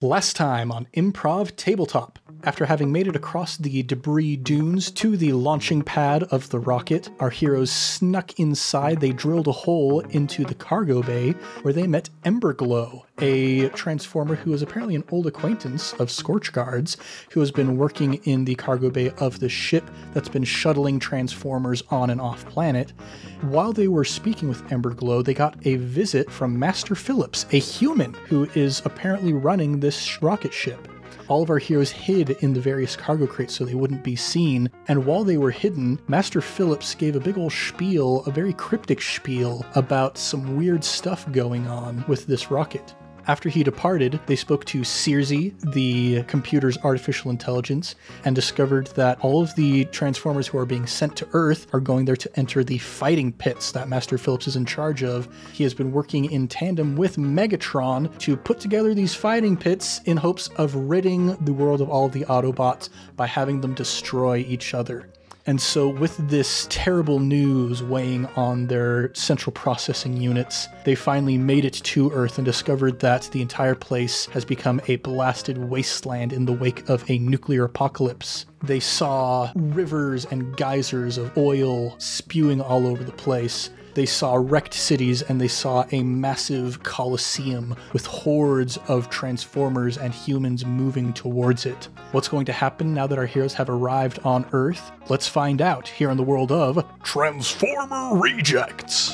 Last time on Improv Tabletop. After having made it across the debris dunes to the launching pad of the rocket, our heroes snuck inside. They drilled a hole into the cargo bay where they met Emberglow, a transformer who is apparently an old acquaintance of Scorchguard's, who has been working in the cargo bay of the ship that's been shuttling transformers on and off planet. While they were speaking with Emberglow, they got a visit from Master Phillips, a human who is apparently running this rocket ship. All of our heroes hid in the various cargo crates so they wouldn't be seen, and while they were hidden, Master Phillips gave a big ol' spiel, a very cryptic spiel, about some weird stuff going on with this rocket. After he departed, they spoke to Circe, the computer's artificial intelligence, and discovered that all of the Transformers who are being sent to Earth are going there to enter the fighting pits that Master Phillips is in charge of. He has been working in tandem with Megatron to put together these fighting pits in hopes of ridding the world of all the Autobots by having them destroy each other. And so with this terrible news weighing on their central processing units, they finally made it to Earth and discovered that the entire place has become a blasted wasteland in the wake of a nuclear apocalypse. They saw rivers and geysers of oil spewing all over the place. They saw wrecked cities, and they saw a massive coliseum with hordes of Transformers and humans moving towards it. What's going to happen now that our heroes have arrived on Earth? Let's find out here in the world of Transformer Rejects.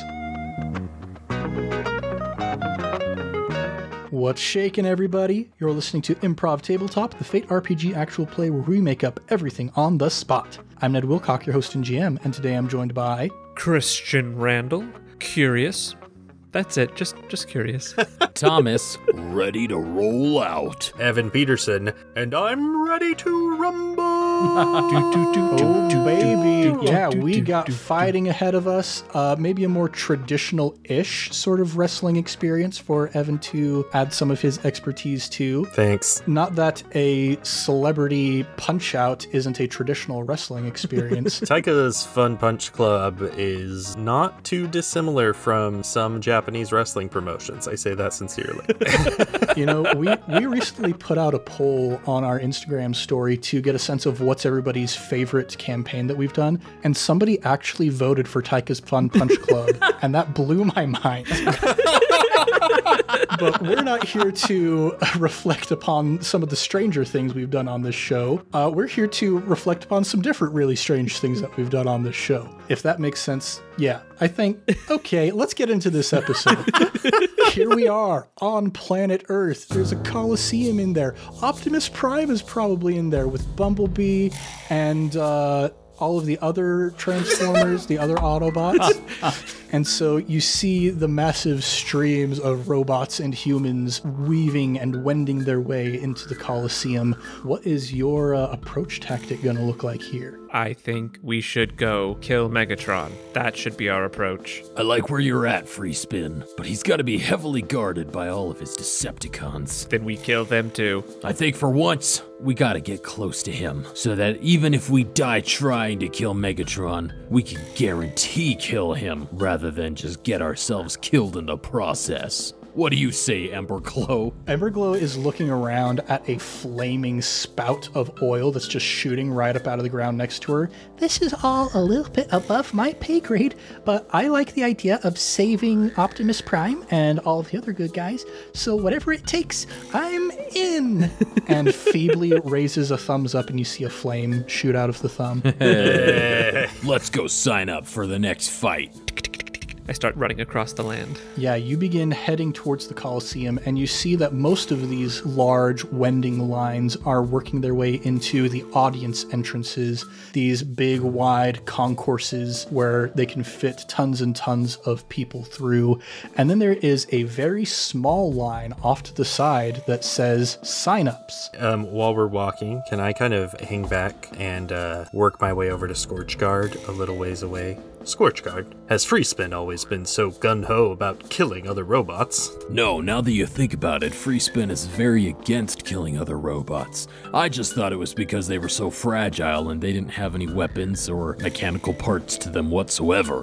What's shaking, everybody? You're listening to Improv Tabletop, the Fate RPG actual play where we make up everything on the spot. I'm Ned Wilcock, your host and GM, and today I'm joined by... Christian Randall, curious. That's it, just curious. Thomas, ready to roll out. Evan Peterson, and I'm ready to rumble. Oh, baby. Yeah, we got fighting ahead of us. Maybe a more traditional-ish sort of wrestling experience for Evan to add some of his expertise to. Thanks. Not that a celebrity punch-out isn't a traditional wrestling experience. Taika's Fun Punch Club is not too dissimilar from some Japanese wrestling promotions. I say that sincerely. You know, we recently put out a poll on our Instagram story to get a sense of what's everybody's favorite campaign that we've done, and somebody actually voted for Taika's Fun Punch Club, and that blew my mind. But we're not here to reflect upon some of the stranger things we've done on this show. We're here to reflect upon some different really strange things that we've done on this show. If that makes sense, yeah. I think, okay, let's get into this episode. Here we are on planet Earth. There's a coliseum in there. Optimus Prime is probably in there with Bumblebee and all of the other Transformers, the other Autobots. And so you see the massive streams of robots and humans weaving and wending their way into the Coliseum. What is your approach tactic going to look like here? I think we should go kill Megatron. That should be our approach. I like where you're at, Free Spin, but he's got to be heavily guarded by all of his Decepticons. Then we kill them too. I think for once, we gotta get close to him, so that even if we die trying to kill Megatron, we can guarantee kill him, rather than just get ourselves killed in the process. What do you say, Emberglow? Emberglow is looking around at a flaming spout of oil that's just shooting right up out of the ground next to her. This is all a little bit above my pay grade, but I like the idea of saving Optimus Prime and all of the other good guys, so whatever it takes, I'm in. And feebly raises a thumbs up, and you see a flame shoot out of the thumb. Let's go sign up for the next fight. I start running across the land. Yeah, you begin heading towards the Coliseum, and you see that most of these large wending lines are working their way into the audience entrances, these big, wide concourses where they can fit tons and tons of people through. And then there is a very small line off to the side that says signups. While we're walking, can I kind of hang back and work my way over to Scorchguard a little ways away? Scorchguard, has Freespin always been so gun-ho about killing other robots? No, now that you think about it, Freespin is very against killing other robots. I just thought it was because they were so fragile and they didn't have any weapons or mechanical parts to them whatsoever.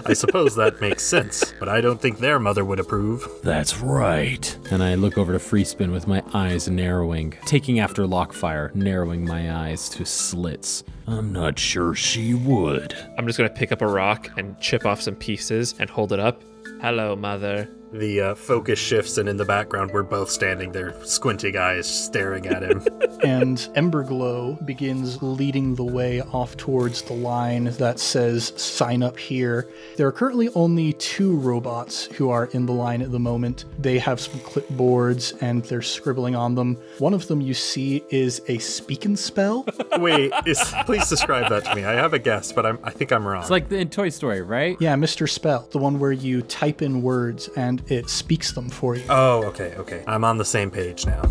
I suppose that makes sense, but I don't think their mother would approve. That's right. And I look over to Freespin with my eyes narrowing, taking after Lockfire, narrowing my eyes to slits. I'm not sure she would. I'm just going to pick up a rock and chip off some pieces and hold it up. Hello, mother. The focus shifts, and in the background, we're both standing there, squinting eyes, staring at him. And Emberglow begins leading the way off towards the line that says, sign up here. There are currently only 2 robots who are in the line at the moment. They have some clipboards, and they're scribbling on them. One of them you see is a speak and spell. Wait, please describe that to me. I have a guess, but I think I'm wrong. It's like in Toy Story, right? Yeah, Mr. Spell, the one where you type in words and it speaks them for you. Oh, okay. I'm on the same page now.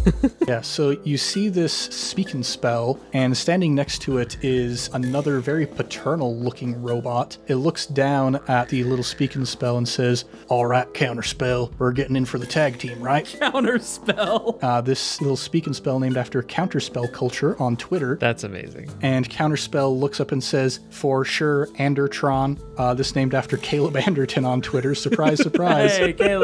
Yeah, so you see this speak and spell, and standing next to it is another very paternal-looking robot. It looks down at the little speak and spell and says, all right, Counterspell, we're getting in for the tag team, right? Counterspell! This little speak and spell named after Counterspell Culture on Twitter. That's amazing. And Counterspell looks up and says, for sure, Andertron. This named after Caleb Anderton on Twitter. Surprise, surprise. Hey, Caleb!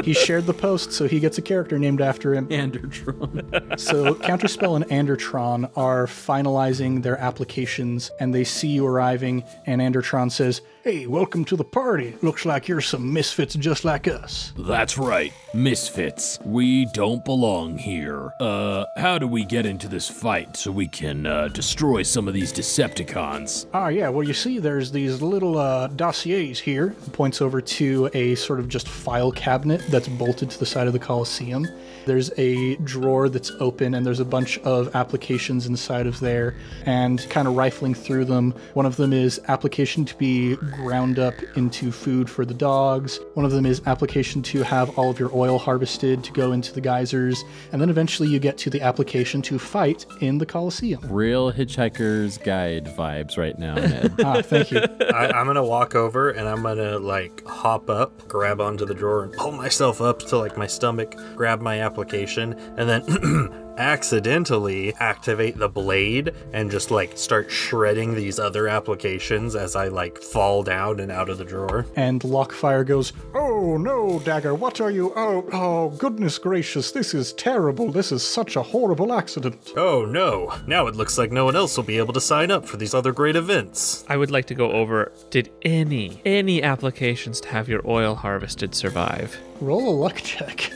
He shared the post, so he gets a character named after him. Andertron. So Counterspell and Andertron are finalizing their applications, and they see you arriving, and Andertron says, hey, welcome to the party. Looks like you're some misfits just like us. That's right, misfits. We don't belong here. How do we get into this fight so we can, destroy some of these Decepticons? Yeah, well, you see, there's these little, dossiers here. He points over to a sort of just file cabinet that's bolted to the side of the Coliseum. There's a drawer that's open, and there's a bunch of applications inside of there, and kind of rifling through them. One of them is application to be ground up into food for the dogs. One of them is application to have all of your oil harvested to go into the geysers. And then eventually you get to the application to fight in the Coliseum. Real Hitchhiker's Guide vibes right now, Ned. Thank you. I'm gonna walk over and I'm gonna hop up, grab onto the drawer and pull myself up to my stomach, grab my application, and then accidentally activate the blade and just start shredding these other applications as I fall down and out of the drawer. And Lockfire goes, oh no, Dagger, what are you? Oh, goodness gracious, this is terrible. This is such a horrible accident. Oh no, now it looks like no one else will be able to sign up for these other great events. I would like to go over, did any applications to have your oil harvested survive? Roll a luck check.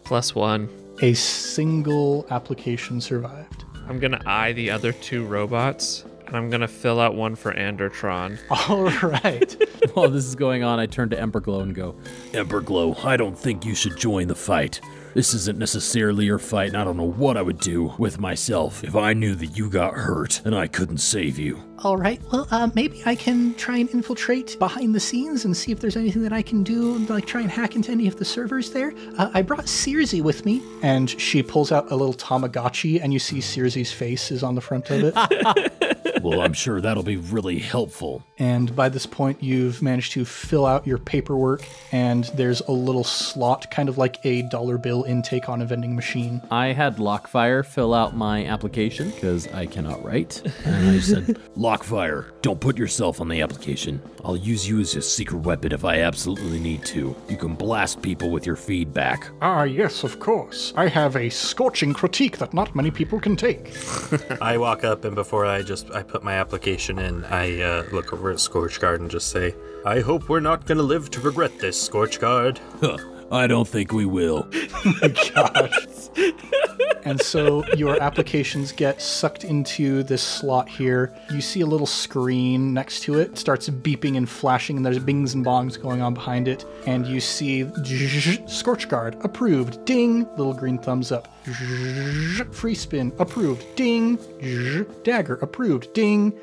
+1. A single application survived. I'm going to eye the other 2 robots, and I'm going to fill out one for Andertron. All right. While this is going on, I turn to Emberglow and go, Emberglow, I don't think you should join the fight. This isn't necessarily your fight, and I don't know what I would do with myself if I knew that you got hurt and I couldn't save you. All right, well, maybe I can try and infiltrate behind the scenes and see if there's anything that I can do, try and hack into any of the servers there. I brought Circe with me. And she pulls out a little Tamagotchi, and you see Circe's face is on the front of it. Well, I'm sure that'll be really helpful. And by this point, you've managed to fill out your paperwork, and there's a little slot, kind of like a dollar bill intake on a vending machine. I had Lockfire fill out my application, because I cannot write. And I said, Lockfire, don't put yourself on the application. I'll use you as a secret weapon if I absolutely need to. You can blast people with your feedback. Yes, of course. I have a scorching critique that not many people can take. I walk up, and before I put my application in, I look over at Scorchguard and just say, I hope we're not gonna live to regret this, Scorchguard. I don't think we will. Oh my gosh. And so your applications get sucked into this slot here. You see a little screen next to it. It starts beeping and flashing, and there's bings and bongs going on behind it. And you see Scorchguard approved. Ding. Little green thumbs up. Free spin approved. Ding. Dagger approved. Ding.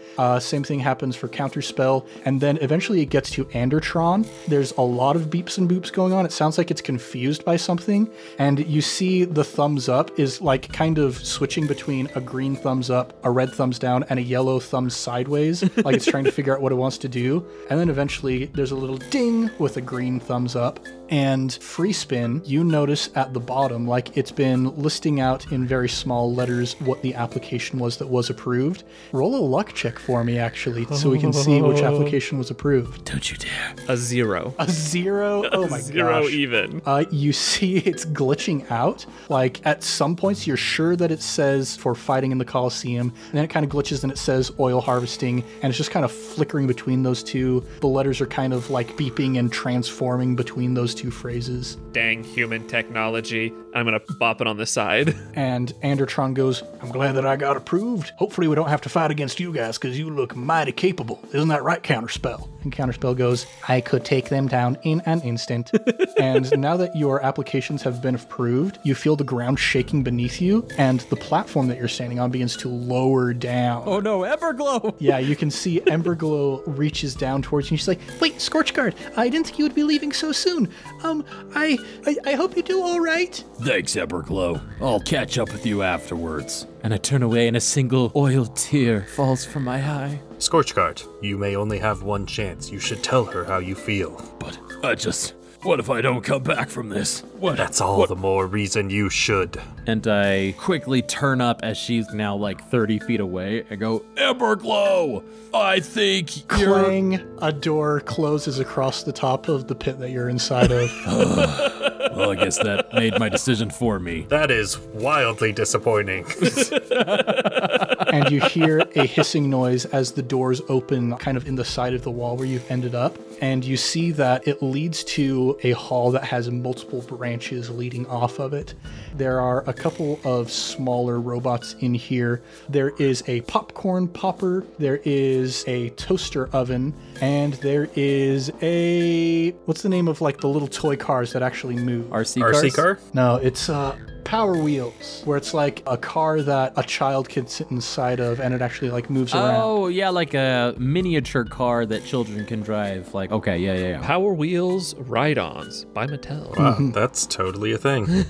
Same thing happens for Counterspell. And then eventually it gets to Andertron. There's a lot of beeps and boops going on. It sounds like it's confused by something. And you see the thumbs up is like kind of switching between a green thumbs up, a red thumbs down, and a yellow thumbs sideways, like it's trying to figure out what it wants to do. And then eventually there's a little ding with a green thumbs up. And free spin, you notice at the bottom, like it's been listing out in very small letters what the application was that was approved. Roll a luck check for me, actually, so we can see which application was approved. Don't you dare. A 0. A 0? Oh my gosh. 0 even. You see it's glitching out. Like at some points you're sure that it says for fighting in the Coliseum, and then it kind of glitches and it says oil harvesting, and it's just kind of flickering between those two. The letters are kind of like beeping and transforming between those two phrases. Dang human technology. I'm gonna bop it on the side. And Andertron goes, I'm glad that I got approved. Hopefully we don't have to fight against you guys because you look mighty capable. Isn't that right, Counterspell? And Counterspell goes, I could take them down in an instant. And now that your applications have been approved, you feel the ground shaking beneath you, and the platform that you're standing on begins to lower down. Oh no, Everglow! Yeah, you can see Emberglow reaches down towards you, and she's like, wait, Scorchguard, I didn't think you would be leaving so soon. I hope you do all right. Thanks, Everglow. I'll catch up with you afterwards. And I turn away and a single oil tear falls from my eye. Scorchguard, you may only have one chance. You should tell her how you feel. But what if I don't come back from this? That's all the more reason you should. And I quickly turn up as she's now like 30 feet away and go, Everglow, I think Clang, a door closes across the top of the pit that you're inside of. Well, I guess that made my decision for me. That is wildly disappointing. And you hear a hissing noise as the doors open kind of in the side of the wall where you've ended up. And you see that it leads to a hall that has multiple branches leading off of it. There are a couple of smaller robots in here. There is a popcorn popper, there is a toaster oven, and there is a... What's the name of like the little toy cars that actually move? RC cars? RC car? No, it's Power Wheels, where it's like a car that a child can sit inside of and it actually like moves around. Oh, yeah, like a miniature car that children can drive. Like, okay, yeah. Power Wheels Ride-Ons by Mattel. Wow, that's totally a thing.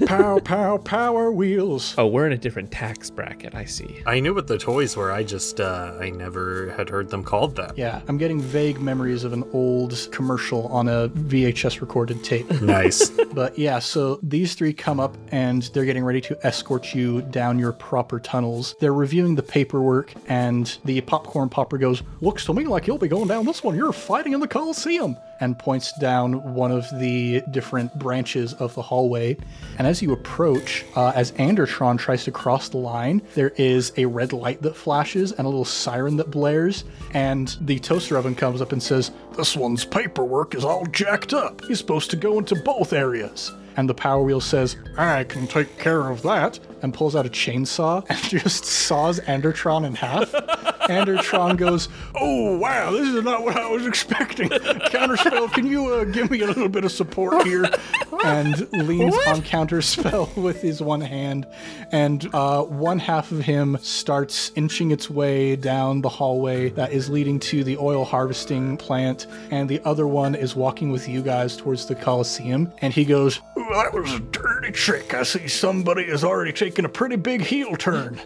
Power Wheels. Oh, we're in a different tax bracket, I see. I knew what the toys were, I just, I never had heard them called that. Yeah, I'm getting vague memories of an old commercial on a VHS recorded tape. Nice. But yeah, so these three come up and they're getting ready to escort you down your proper tunnels. They're reviewing the paperwork, and the popcorn popper goes, looks to me like you'll be going down this one. You're fighting in the Coliseum. And points down one of the different branches of the hallway. And as you approach, as Andertron tries to cross the line, there is a red light that flashes and a little siren that blares. And the toaster oven comes up and says, this one's paperwork is all jacked up. He's supposed to go into both areas. And the Power Wheel says, I can take care of that, and pulls out a chainsaw and just saws Andertron in half. Andertron goes, oh, wow, this is not what I was expecting. Counterspell, can you give me a little bit of support here? And leans on Counterspell with his one hand. And one half of him starts inching its way down the hallway that is leading to the oil harvesting plant. And the other one is walking with you guys towards the Coliseum. And he goes, that was a dirty trick. I see somebody has already taken a pretty big heel turn.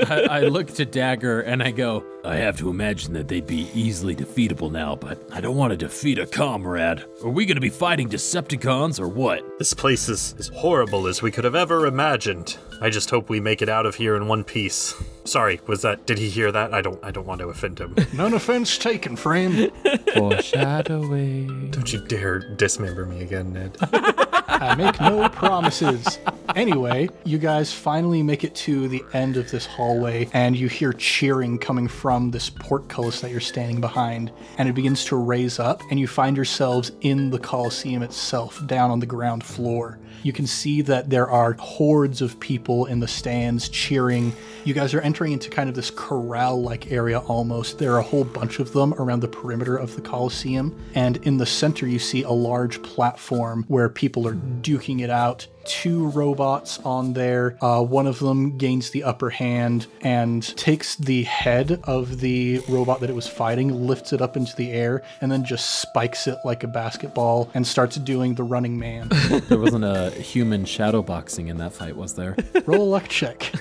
I look to Dagger and I go, I have to imagine that they'd be easily defeatable now, but I don't want to defeat a comrade. Are we going to be fighting Decepticons or what? This place is as horrible as we could have ever imagined. I just hope we make it out of here in one piece. Sorry, did he hear that? I don't want to offend him. None offense taken, friend. foreshadowing. Don't you dare dismember me again, Ned. I make no promises. Anyway, you guys finally make it to the end of this hallway, and you hear cheering coming from this portcullis that you're standing behind, and it begins to raise up, and you find yourselves in the Coliseum itself, down on the ground floor. You can see that there are hordes of people in the stands cheering. You guys are entering into kind of this corral-like area almost. There are a whole bunch of them around the perimeter of the Coliseum, and in the center you see a large platform where people are duking it out. 2 robots on there. One of them gains the upper hand and takes the head of the robot that it was fighting, lifts it up into the air, and then just spikes it like a basketball and starts doing the running man. There wasn't a human shadowboxing in that fight, was there? Roll a luck check.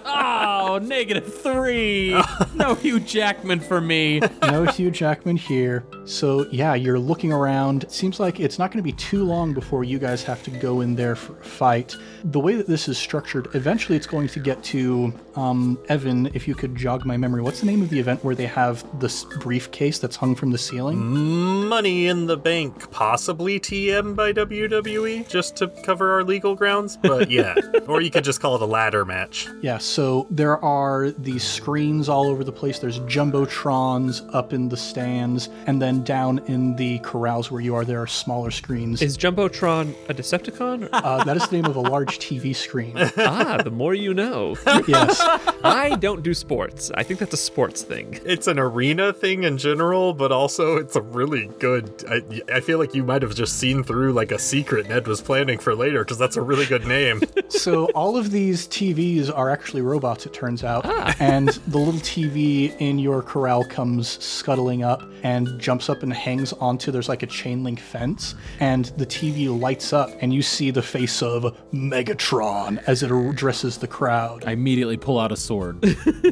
Oh, -3. No Hugh Jackman for me. No Hugh Jackman here. So yeah, you're looking around. It seems like it's not going to be too long before you guys have to go in there for a fight. The way that this is structured, eventually it's going to get to, Evan, if you could jog my memory, what's the name of the event where they have this briefcase that's hung from the ceiling? Money in the Bank, possibly TM by WWE, just to cover our legal grounds, but yeah. Or you could just call it a ladder match. Yeah, so there are these screens all over the place. There's jumbotrons up in the stands, and then down in the corrals where you are, there are smaller screens. Is Jumbotron a Decepticon? That is the name of a large TV screen. The more you know. Yes. I don't do sports. I think that's a sports thing. It's an arena thing in general, but also it's a really good... I feel like you might have just seen through like a secret Ned was planning for later, because that's a really good name. So all of these TVs are actually robots, it turns out. And the little TV in your corral comes scuttling up and jumps up and hangs onto, there's like a chain link fence, and the TV lights up and you see the face of Megatron as it addresses the crowd. I immediately pull out a sword.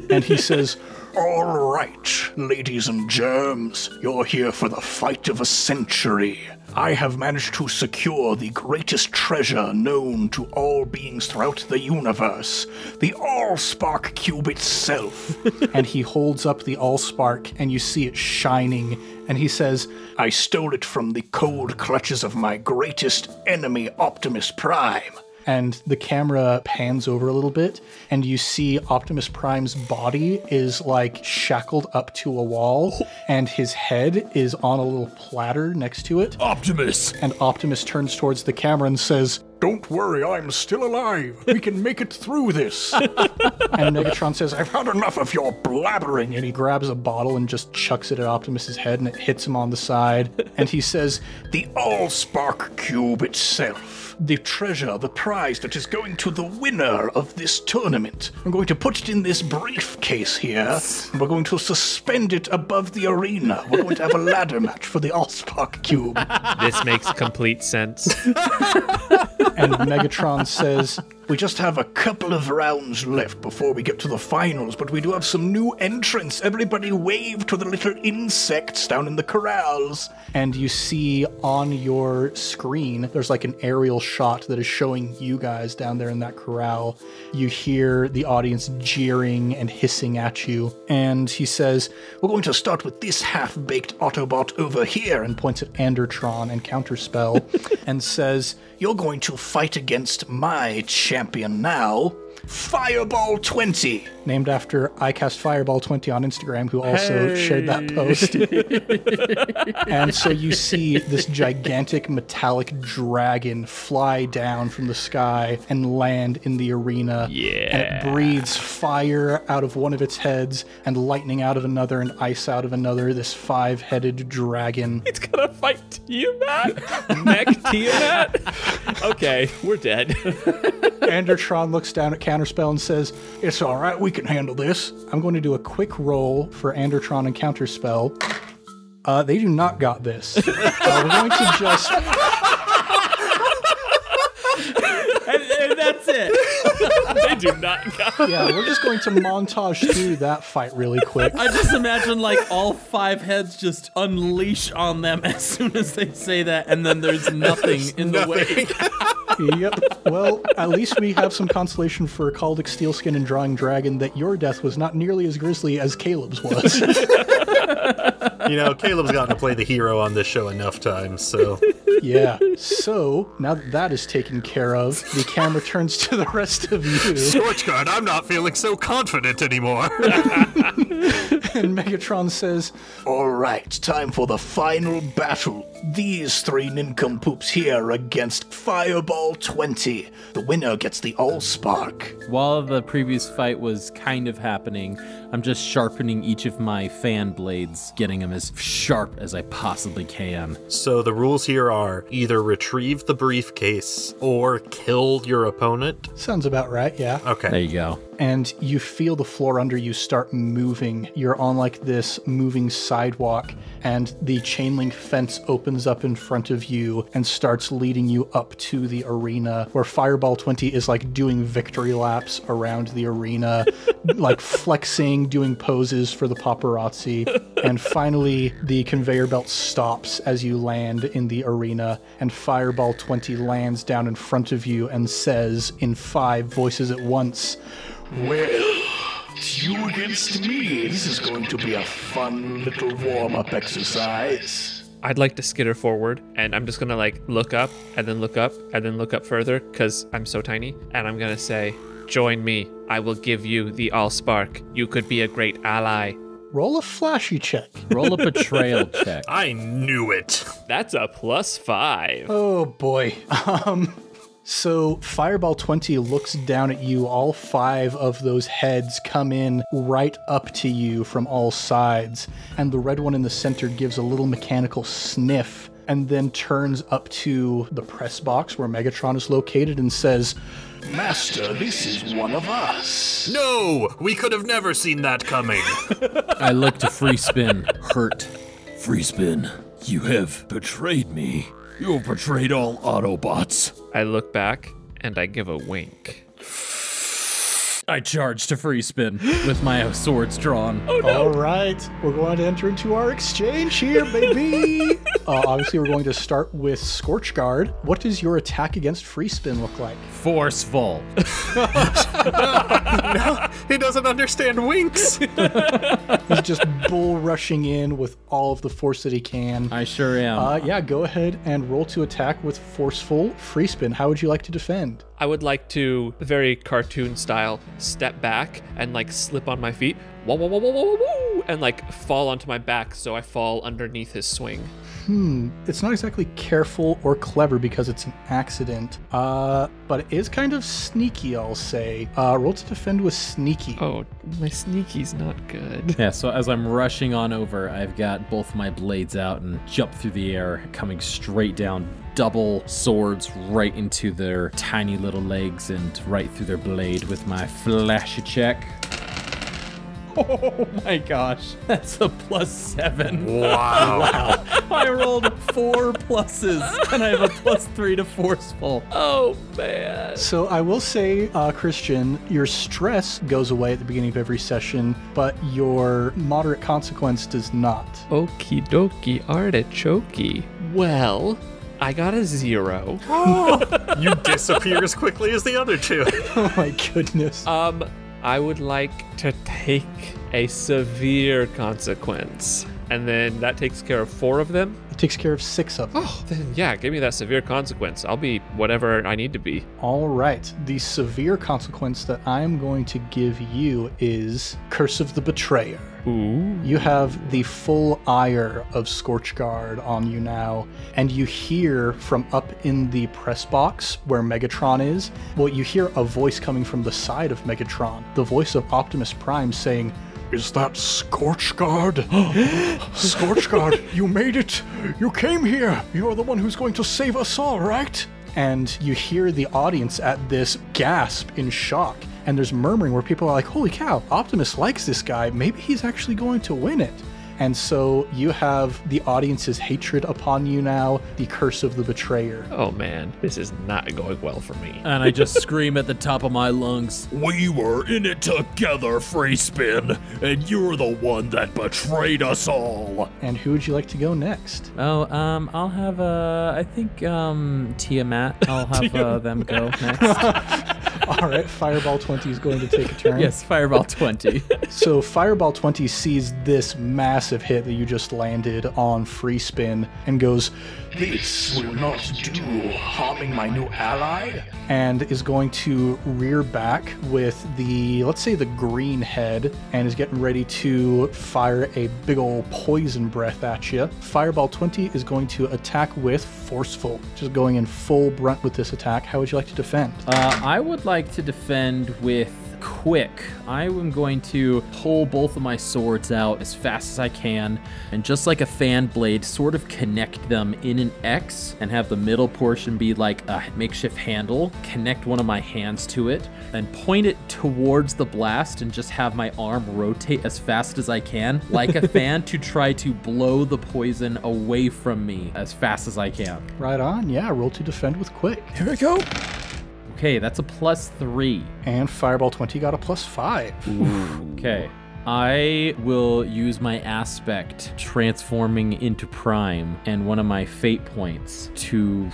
And he says, "All right, ladies and germs, you're here for the fight of a century. I have managed to secure the greatest treasure known to all beings throughout the universe, the Allspark Cube itself." And he holds up the Allspark, and you see it shining, and he says, "I stole it from the cold clutches of my greatest enemy, Optimus Prime." And the camera pans over a little bit, and you see Optimus Prime's body is like shackled up to a wall, and his head is on a little platter next to it. Optimus! And Optimus turns towards the camera and says, "Don't worry, I'm still alive. We can make it through this." And Megatron says, "I've had enough of your blabbering." And he grabs a bottle and just chucks it at Optimus's head, and it hits him on the side. And he says, "The Allspark Cube itself. The treasure, the prize that is going to the winner of this tournament. I'm going to put it in this briefcase here, and we're going to suspend it above the arena. We're going to have a ladder match for the Allspark Cube." This makes complete sense. And Megatron says, "We just have a couple of rounds left before we get to the finals, but we do have some new entrants. Everybody wave to the little insects down in the corrals." And you see on your screen, there's like an aerial shot that is showing you guys down there in that corral. You hear the audience jeering and hissing at you. And he says, "We're going to start with this half-baked Autobot over here," and points at Andertron and Counterspell, and says, "You're going to fight against my champion now, Fireball 20, named after iCastFireball20 on Instagram, who also shared that post. And so you see this gigantic metallic dragon fly down from the sky and land in the arena. Yeah. And it breathes fire out of one of its heads and lightning out of another and ice out of another, this 5-headed dragon. It's gonna fight Tiamat? Mech Tiamat? Okay, we're dead. Andertron looks down at Counterspell and says, "It's all right, we can handle this." I'm going to do a quick roll for Andertron and Counterspell. They do not got this. We're going to just... and that's it. They do not got Yeah, we're just going to montage through that fight really quick. I just imagine like all 5 heads just unleash on them as soon as they say that, and then there's nothing in the way. Yep. Well, at least we have some consolation for Caldic Steelskin and Drawing Dragon that your death was not nearly as grisly as Caleb's was. You know, Caleb's gotten to play the hero on this show enough times, so... Yeah. So, now that that is taken care of, the camera turns to the rest of you. Scorchguard, I'm not feeling so confident anymore. And Megatron says, "All right, time for the final battle. These 3 nincompoops here against Fireball 20. The winner gets the Allspark." While the previous fight was kind of happening, I'm just sharpening each of my fan blades blades, getting them as sharp as I possibly can. So the rules here are either retrieve the briefcase or kill your opponent. Sounds about right, yeah. Okay. There you go. And you feel the floor under you start moving. You're on like this moving sidewalk, and the chain link fence opens up in front of you and starts leading you up to the arena, where Fireball 20 is like doing victory laps around the arena, like flexing, doing poses for the paparazzi. And finally, the conveyor belt stops as you land in the arena, and Fireball 20 lands down in front of you and says in 5 voices at once, "Well, it's you against me. This is going to be a fun little warm-up exercise." I'd like to skitter forward, and I'm just gonna like look up and then look up and then look up further because I'm so tiny, and I'm gonna say, "Join me. I will give you the Allspark. You could be a great ally." roll a flashy check. Roll a betrayal check. I knew it. That's a +5. Oh boy. So Fireball 20 looks down at you. All 5 of those heads come in right up to you from all sides. And the red one in the center gives a little mechanical sniff and then turns up to the press box where Megatron is located and says, "Master, this is one of us." No, we could have never seen that coming. I look to Free Spin, hurt. Free Spin, you have betrayed me. You have betrayed all Autobots. I look back and I give a wink. I charge to Free Spin with my swords drawn. All right, we're going to enter into our exchange here, baby. Obviously, we're going to start with Scorch Guard. What does your attack against Free Spin look like? Forceful. No, he doesn't understand winks. He's just bull rushing in with all of the force that he can. I sure am. Yeah, go ahead and roll to attack with Forceful Free Spin. How would you like to defend? I would like to, very cartoon style, step back and like slip on my feet, whoa, whoa, whoa, whoa, whoa, whoa, and like fall onto my back so I fall underneath his swing. It's not exactly careful or clever because it's an accident, but it is kind of sneaky, I'll say. Roll to defend with sneaky. Oh, my sneaky's not good. Yeah, so as I'm rushing on over, I've got both my blades out and jump through the air, coming straight down, double swords right into their tiny little legs and right through their blade with my flashy check. Oh my gosh, that's a +7. Wow. I rolled 4 pluses, and I have a +3 to forceful. Oh, man. So I will say, Christian, your stress goes away at the beginning of every session, but your moderate consequence does not. Okie dokie artichoke. Well, I got a 0. You disappear as quickly as the other 2. Oh my goodness. I would like to take a severe consequence. And then that takes care of 4 of them. It takes care of 6 of them. Oh, then yeah, give me that severe consequence. I'll be whatever I need to be. All right. The severe consequence that I'm going to give you is Curse of the Betrayer. Ooh. You have the full ire of Scorch Guard on you now, and you hear from up in the press box where Megatron is, well, you hear a voice coming from the side of Megatron, the voice of Optimus Prime saying, "Is that Scorch Guard? Scorch Guard, you made it! You came here! You're the one who's going to save us all, right?" And you hear the audience at this gasp in shock. And there's murmuring where people are like, holy cow, Optimus likes this guy. Maybe he's actually going to win it. And so you have the audience's hatred upon you now, the curse of the betrayer. Oh man, this is not going well for me. And I just scream at the top of my lungs, "We were in it together, Free Spin, and you're the one that betrayed us all." And who would you like to go next? oh, I'll have, I think, Tiamat, I'll have them go next. All right, Fireball 20 is going to take a turn. Yes, Fireball 20. So Fireball 20 sees this massive hit that you just landed on Free Spin and goes, "This will not do, harming my new ally." and is going to rear back with the, let's say, the green head, and is getting ready to fire a big ol' poison breath at you. Fireball 20 is going to attack with Forceful, just going in full brunt with this attack. How would you like to defend? I would like to defend with quick. I am going to pull both of my swords out as fast as I can, and just like a fan blade, sort of connect them in an X and have the middle portion be like a makeshift handle, connect one of my hands to it, and point it towards the blast and just have my arm rotate as fast as I can, like a fan, to try to blow the poison away from me as fast as I can. Right on. Yeah, roll to defend with quick. Here we go. Okay, that's a +3. And Fireball 20 got a +5. Okay. I will use my aspect transforming into Prime and one of my fate points to...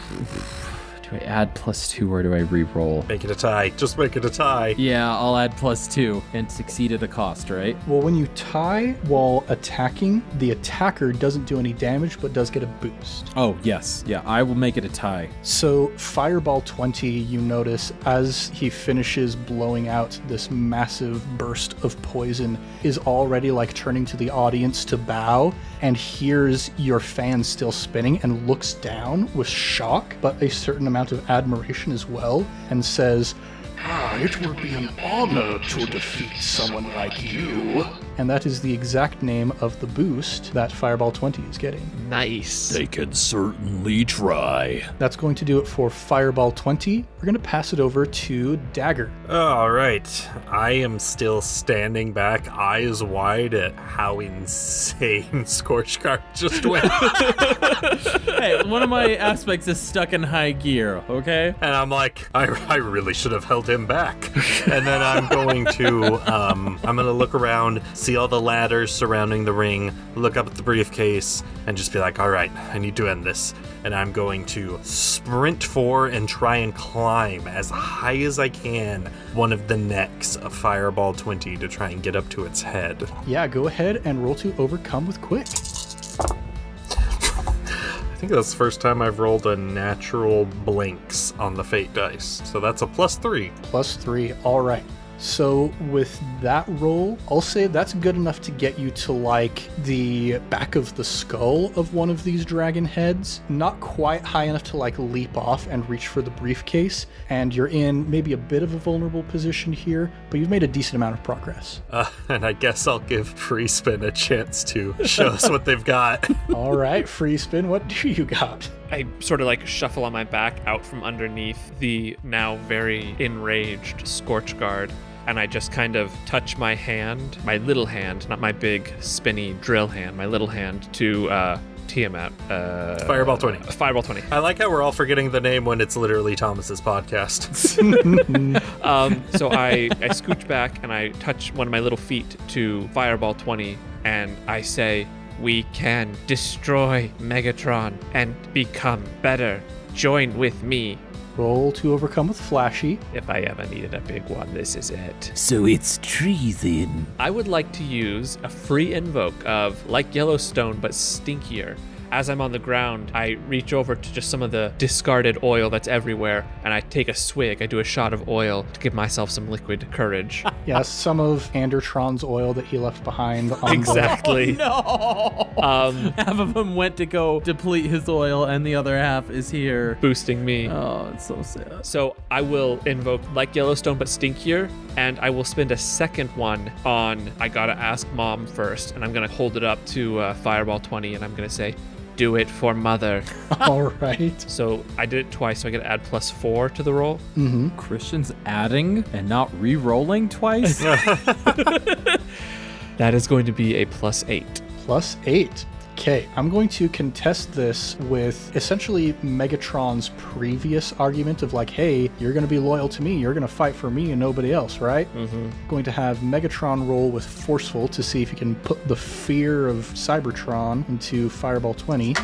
Do I add +2 or do I re-roll? Make it a tie. Just make it a tie. Yeah, I'll add +2 and succeed at a cost, right? Well, when you tie while attacking, the attacker doesn't do any damage but does get a boost. Oh, yes. Yeah, I will make it a tie. So Fireball 20, you notice as he finishes blowing out this massive burst of poison, is already like turning to the audience to bow and hears your fan still spinning and looks down with shock, but a certain amount of admiration as well, and says, It would be an honor to defeat someone like you. and that is the exact name of the boost that Fireball 20 is getting. Nice. They can certainly try. That's going to do it for Fireball 20. We're going to pass it over to Dagger. All right. I am still standing back, eyes wide at how insane Scorchguard just went. Hey, one of my aspects is stuck in high gear, okay? And I'm like, I really should have held him back. And then I'm going to look around, see all the ladders surrounding the ring, look up at the briefcase, and just be like, all right, I need to end this. And I'm going to sprint for and try and climb as high as I can one of the necks of Fireball 20 to try and get up to its head. Yeah, go ahead and roll to overcome with quick. I think that's the first time I've rolled a natural blinks on the fate dice. So that's a +3. +3, all right. So with that roll, I'll say that's good enough to get you to like the back of the skull of one of these dragon heads. Not quite high enough to like leap off and reach for the briefcase. And you're in maybe a bit of a vulnerable position here, but you've made a decent amount of progress. And I guess I'll give Free Spin a chance to show us what they've got. All right, Free Spin, what do you got? I sort of like shuffle on my back out from underneath the now very enraged Scorchguard, and I just kind of touch my hand, my little hand, not my big spinny drill hand, my little hand to Tiamat. Fireball 20. Fireball 20. I like how we're all forgetting the name when it's literally Thomas's podcast. So I scooch back and I touch one of my little feet to Fireball 20, and I say, "We can destroy Megatron and become better. Join with me." Roll to overcome with Flashy. If I ever needed a big one, this is it. So it's treason. I would like to use a free invoke of like Yellowstone, but stinkier. As I'm on the ground, I reach over to just some of the discarded oil that's everywhere, and I take a swig. I do a shot of oil to give myself some liquid courage. Yes, some of Andertron's oil that he left behind on Exactly. Oh, no! Half of him went to go deplete his oil, and the other half is here. Boosting me. Oh, it's so sad. So I will invoke like Yellowstone, but stinkier, and I will spend a second one on I gotta ask Mom first, and I'm gonna hold it up to Fireball 20, and I'm gonna say, "Do it for Mother." All right. So I did it twice, so I get to add +4 to the roll. Mm-hmm. Christian's adding and not re-rolling twice? That is going to be a +8. +8. Okay, I'm going to contest this with essentially Megatron's previous argument of like, hey, you're going to be loyal to me, you're going to fight for me and nobody else, right? Mm-hmm. Going to have Megatron roll with Forceful to see if he can put the fear of Cybertron into Fireball 20.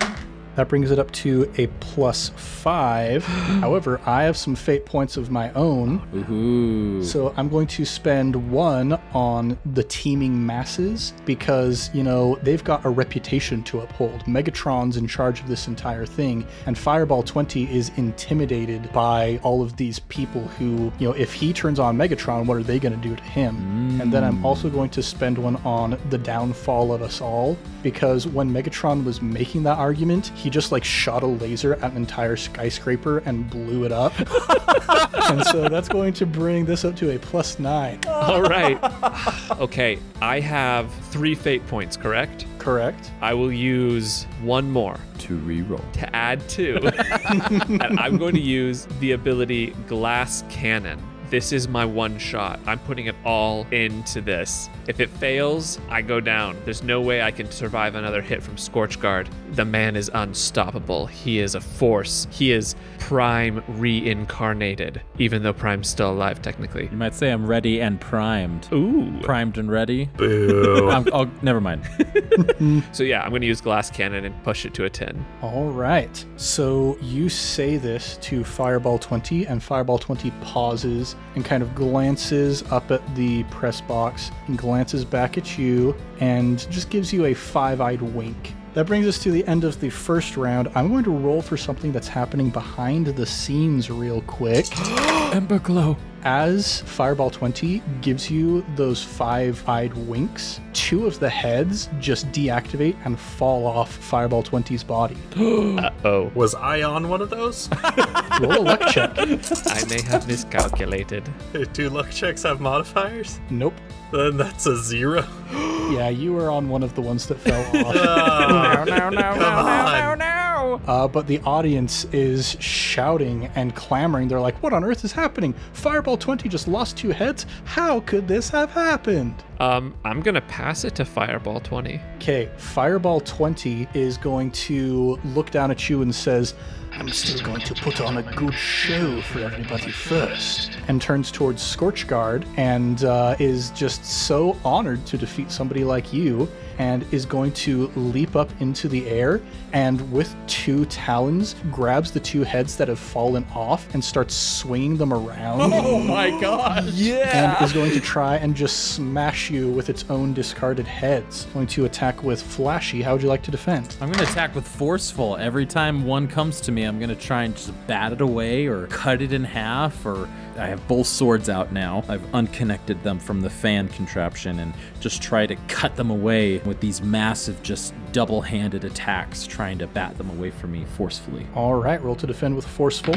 That brings it up to a +5. However, I have some fate points of my own. Ooh. So I'm going to spend 1 on the teeming masses because, you know, they've got a reputation to uphold. Megatron's in charge of this entire thing, and Fireball 20 is intimidated by all of these people who, you know, if he turns on Megatron, what are they going to do to him? And then I'm also going to spend 1 on the downfall of us all, because when Megatron was making that argument, he he just like shot a laser at an entire skyscraper and blew it up. And so that's going to bring this up to a +9. All right. Okay, I have 3 fate points, correct? Correct. I will use 1 more To reroll. to add 2. And I'm going to use the ability Glass Cannon. This is my one shot. I'm putting it all into this. If it fails, I go down. There's no way I can survive another hit from Scorchguard. The man is unstoppable. He is a force. He is Prime reincarnated, even though Prime's still alive technically. You might say I'm ready and primed. Ooh. Primed and ready. Boo. Never mind. So yeah, I'm going to use Glass Cannon and push it to a 10. All right. So you say this to Fireball 20, and Fireball 20 pauses and kind of glances up at the press box and glances back at you and just gives you a 5-eyed wink. That brings us to the end of the first round. I'm going to roll for something that's happening behind the scenes real quick. Ember glow. As Fireball 20 gives you those 5-eyed winks, 2 of the heads just deactivate and fall off Fireball 20's body. Uh-oh. Was I on one of those? Roll a luck check. I may have miscalculated. Do luck checks have modifiers? Nope. Then that's a 0. Yeah, you were on one of the ones that fell off. But the audience is shouting and clamoring. They're like, what on earth is happening? Fireball 20 just lost 2 heads? How could this have happened? I'm going to pass it to Fireball 20. Okay, Fireball 20 is going to look down at you and says, I'm still going to put on a good show for everybody first. And turns towards Scorchguard and is just so honored to defeat somebody like you and is going to leap up into the air and with 2 talons grabs the 2 heads that have fallen off and starts swinging them around. Oh my god. Yeah. And is going to try and just smash you with its own discarded heads. Going to attack with Flashy. How would you like to defend? I'm going to attack with Forceful. Every time one comes to me, I'm going to try and just bat it away or cut it in half, or I have both swords out now. I've unconnected them from the fan contraption and just try to cut them away with these massive, just double-handed attacks, trying to bat them away from me forcefully. All right, roll to defend with Forceful.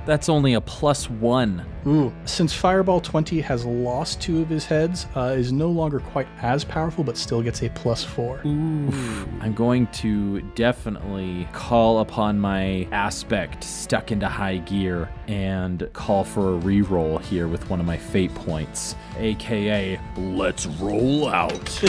That's only a +1. Ooh, since Fireball 20 has lost 2 of his heads, is no longer quite as powerful, but still gets a +4. Ooh. I'm going to definitely call upon my aspect stuck into high gear and call for a reroll here with one of my fate points, aka let's roll out.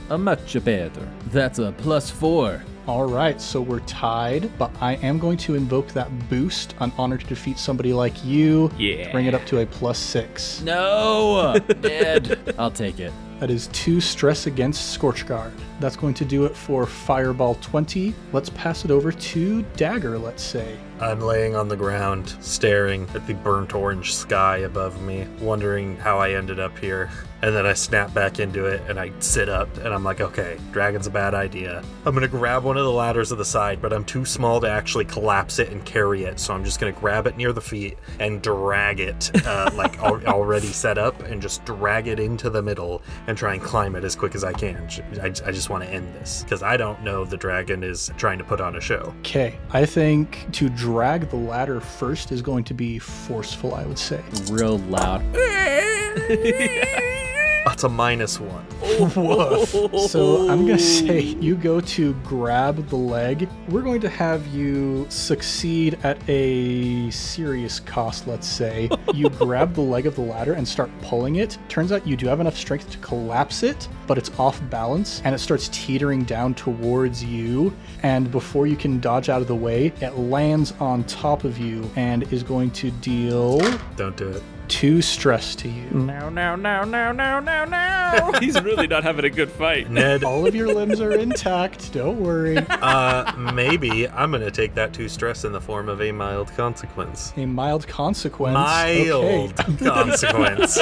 A much better. That's a +4. All right, so we're tied, but I am going to invoke that boost, an honor to defeat somebody like you. Yeah. Bring it up to a +6. No, Ned. I'll take it. That is 2 stress against Scorchguard. That's going to do it for Fireball 20. Let's pass it over to Dagger, let's say. I'm laying on the ground, staring at the burnt orange sky above me, wondering how I ended up here. And then I snap back into it and I sit up and I'm like, okay, dragon's a bad idea. I'm gonna grab one of the ladders of the side, but I'm too small to actually collapse it and carry it. So I'm just gonna grab it near the feet and drag it, already set up, and just drag it into the middle and try and climb it as quick as I can. I just want to end this because I don't know the dragon is trying to put on a show. Okay, I think to drag the ladder first is going to be Forceful, I would say. Real loud. That's a -1. Woof. So I'm going to say you go to grab the leg. We're going to have you succeed at a serious cost, let's say. You grab the leg of the ladder and start pulling it. Turns out you do have enough strength to collapse it, but it's off balance and it starts teetering down towards you. And before you can dodge out of the way, it lands on top of you and is going to deal... Don't do it. 2 stress to you. No. He's really not having a good fight. Ned, All of your limbs are intact, don't worry. maybe I'm going to take that 2 stress in the form of a mild consequence. A mild consequence. Mild consequence.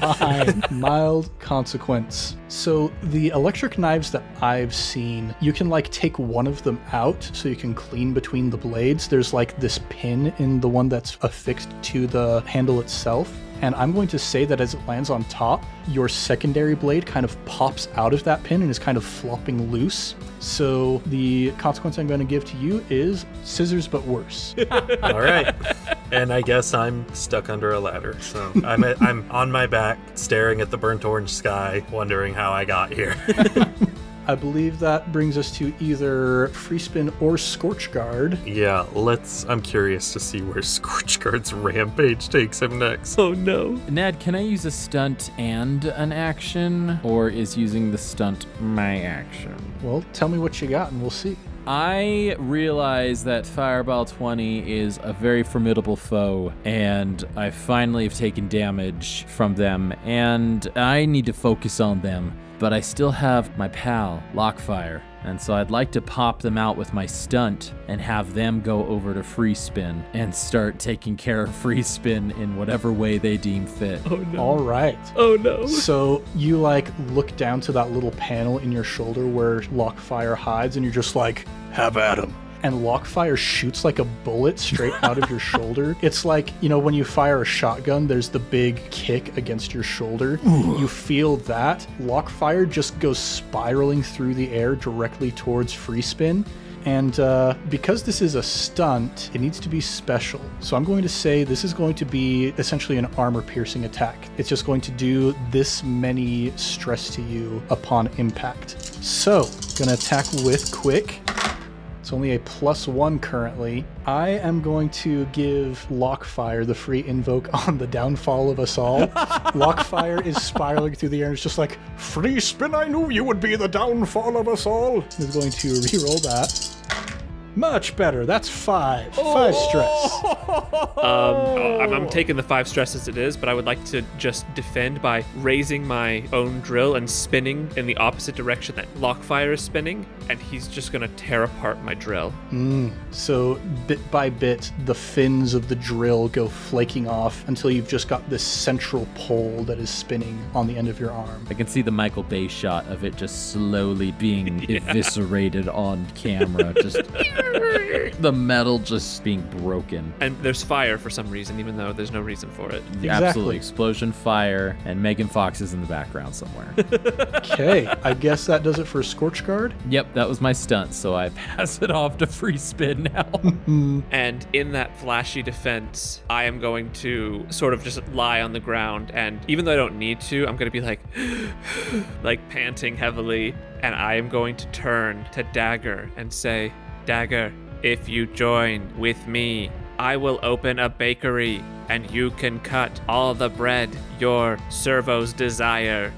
Fine. Mild consequence. So the electric knives that I've seen, you can like take one of them out so you can clean between the blades. There's like this pin in the one that's affixed to the handle itself. and I'm going to say that as it lands on top, your secondary blade kind of pops out of that pin and is kind of flopping loose. So the consequence I'm going to give to you is scissors, but worse. All right. And I guess I'm stuck under a ladder. So I'm on my back, staring at the burnt orange sky, wondering how I got here. I believe that brings us to either Free Spin or Scorch Guard. Yeah, I'm curious to see where Scorchguard's rampage takes him next. Oh no. Ned, can I use a stunt and an action? Or is using the stunt my action? Well, tell me what you got and we'll see. I realize that Fireball 20 is a very formidable foe, and I finally have taken damage from them, and I need to focus on them. But I still have my pal, Lockfire, and so I'd like to pop them out with my stunt and have them go over to Free Spin and start taking care of Free Spin in whatever way they deem fit. Oh no. All right. Oh no. So you look down to that little panel in your shoulder where Lockfire hides, and you're just like, have at him. And Lockfire shoots like a bullet straight out of your shoulder. It's like, when you fire a shotgun, there's the big kick against your shoulder. Ooh. You feel that. Lockfire just goes spiraling through the air directly towards Free Spin. And because this is a stunt, it needs to be special. So I'm going to say this is going to be essentially an armor-piercing attack. It's just going to do this many stress to you upon impact. So, gonna attack with Quick. It's only a +1 currently. I am going to give Lockfire the free invoke on the downfall of us all. Lockfire is spiraling through the air and it's just like, Free Spin, I knew you would be the downfall of us all. Is going to reroll that. Much better. That's 5. 5 stress. I'm taking the 5 stress as it is, but I would like to just defend by raising my own drill and spinning in the opposite direction that Lockfire is spinning, and he's just going to tear apart my drill. So bit by bit, the fins of the drill go flaking off until you've just got this central pole that is spinning on the end of your arm. I can see the Michael Bay shot of it just slowly being eviscerated on camera. Just the metal just being broken. And there's fire for some reason, even though there's no reason for it. Exactly. Absolutely. Explosion, fire, and Megan Fox is in the background somewhere. Okay, I guess that does it for Scorch Guard. Yep, that was my stunt, so I pass it off to Free Spin now. And in that flashy defense, I am going to sort of just lie on the ground, and even though I don't need to, I'm going to be like panting heavily, and I am going to turn to Dagger and say, Dagger, if you join with me, I will open a bakery and you can cut all the bread your servos desire.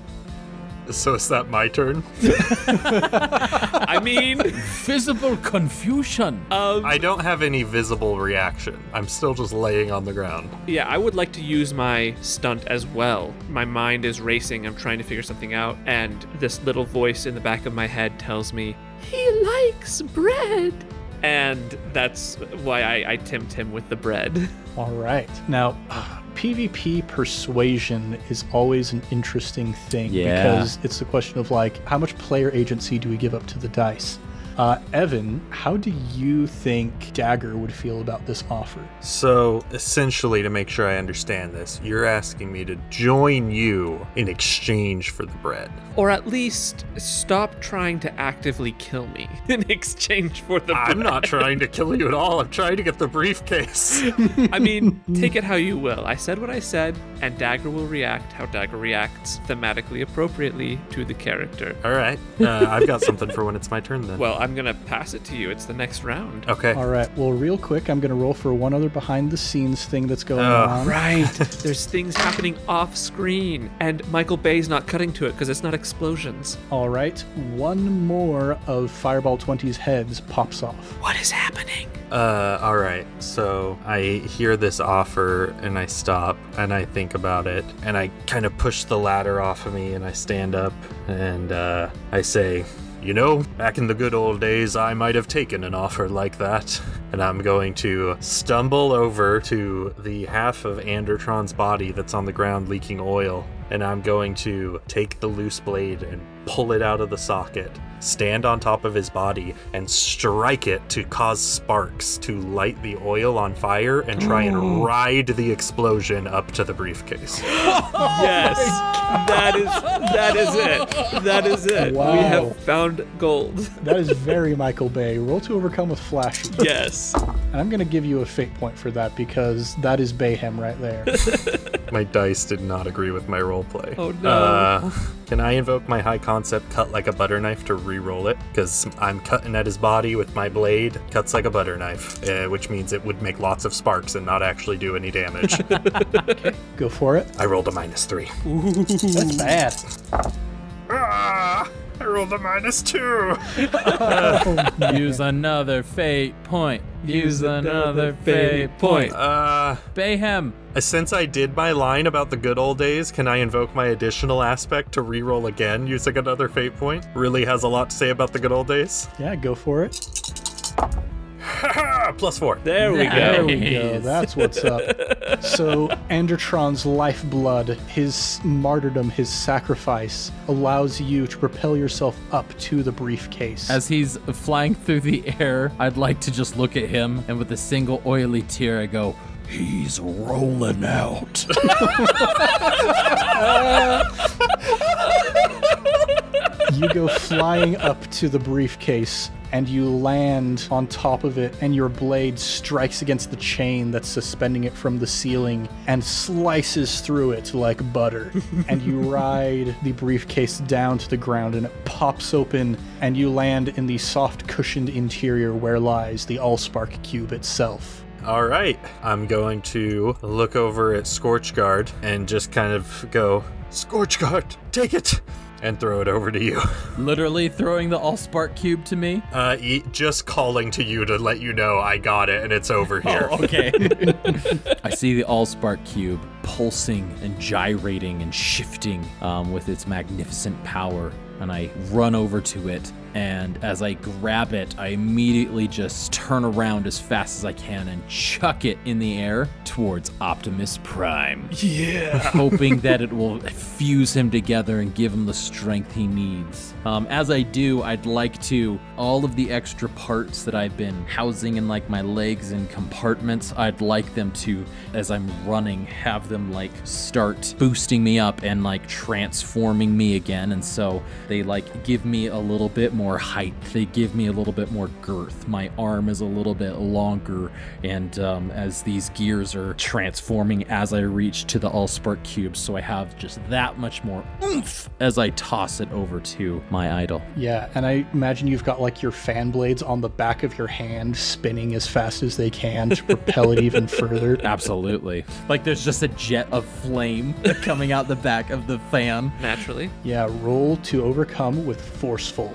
So is that my turn? I mean, visible confusion. I don't have any visible reaction. I'm still just laying on the ground. Yeah, I would like to use my stunt as well. My mind is racing. I'm trying to figure something out. And this little voice in the back of my head tells me, he likes bread. And that's why I tempt him with the bread. All right. Now, PvP persuasion is always an interesting thing because it's the question of how much player agency do we give up to the dice? Evan, how do you think Dagger would feel about this offer? So, essentially, to make sure I understand this, you're asking me to join you in exchange for the bread. Or at least stop trying to actively kill me in exchange for the bread. I'm not trying to kill you at all. I'm trying to get the briefcase. I mean, take it how you will. I said what I said, and Dagger will react how Dagger reacts thematically appropriately to the character. All right. I've got something for when it's my turn then. Well, I'm going to pass it to you. It's the next round. Okay. All right. Well, real quick, I'm going to roll for one other behind-the-scenes thing that's going on. Right. There's things happening off-screen, and Michael Bay's not cutting to it because it's not explosions. All right. One more of Fireball 20's heads pops off. What is happening? All right. So I hear this offer, and I stop, and I think about it, and I kind of push the ladder off of me, and I stand up, and I say, back in the good old days, I might have taken an offer like that. and I'm going to stumble over to the half of Andertron's body that's on the ground leaking oil, and I'm going to take the loose blade and pull it out of the socket, stand on top of his body, and strike it to cause sparks to light the oil on fire and try and ride the explosion up to the briefcase. Yes, that is it. That is it. Wow. We have found gold. That is very Michael Bay. Roll to overcome with flashy. Yes. And I'm going to give you a fate point for that because that is Bayhem right there. My dice did not agree with my roleplay. Oh no. Can I invoke my high concept cut like a butter knife to re-roll it? Because I'm cutting at his body with my blade, cuts like a butter knife, which means it would make lots of sparks and not actually do any damage. Okay, go for it. I rolled a -3. That's bad. I rolled a -2. Use another fate point. Use another fate point. Bayhem. Since I did my line about the good old days, can I invoke my additional aspect to re-roll again using another fate point? Really has a lot to say about the good old days. Yeah, go for it. +4. There we There go. we go. That's what's up. So, Andertron's lifeblood, his martyrdom, his sacrifice, allows you to propel yourself up to the briefcase. As he's flying through the air, I'd like to just look at him, and with a single oily tear, I go, He's rolling out. You go flying up to the briefcase, and you land on top of it, and your blade strikes against the chain that's suspending it from the ceiling and slices through it like butter. And you ride the briefcase down to the ground, and it pops open, and you land in the soft cushioned interior where lies the Allspark cube itself. All right, I'm going to look over at Scorchguard and just kind of go, Scorchguard, take it, and throw it over to you. literally throwing the Allspark cube to me. Just calling to you to let you know I got it and it's over here. Oh, okay. I see the Allspark cube pulsing and gyrating and shifting with its magnificent power, and I run over to it. And as I grab it, I immediately just turn around as fast as I can and chuck it in the air towards Optimus Prime. Yeah. Hoping that it will fuse him together and give him the strength he needs. As I do, I'd like to, all of the extra parts that I've been housing in like my legs and compartments, I'd like them to, as I'm running, have them like start boosting me up and like transforming me again. And so they like give me a little bit more height. They give me a little bit more girth. My arm is a little bit longer, and as these gears are transforming as I reach to the Allspark cube, so I have just that much more oomph as I toss it over to my idol. Yeah, and I imagine you've got like your fan blades on the back of your hand spinning as fast as they can to propel it even further. Absolutely. Like there's just a jet of flame coming out the back of the fan. Naturally. Yeah, roll to overcome with forceful.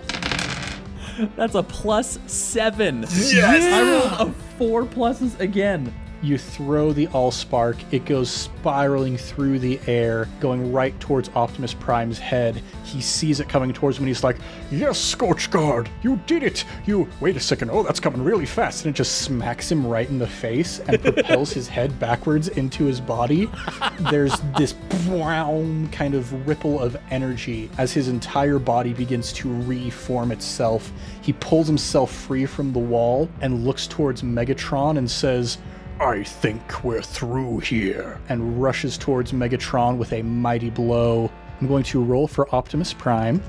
That's a +7. Yes! I rolled a 4 pluses again. You throw the Allspark, it goes spiraling through the air, going right towards Optimus Prime's head. He sees it coming towards him and he's like, Yes, Scorchguard, you did it. Wait a second. Oh, that's coming really fast. and it just smacks him right in the face and propels his head backwards into his body. There's this brown kind of ripple of energy as his entire body begins to reform itself. He pulls himself free from the wall and looks towards Megatron and says, I think we're through here. and rushes towards Megatron with a mighty blow. I'm going to roll for Optimus Prime,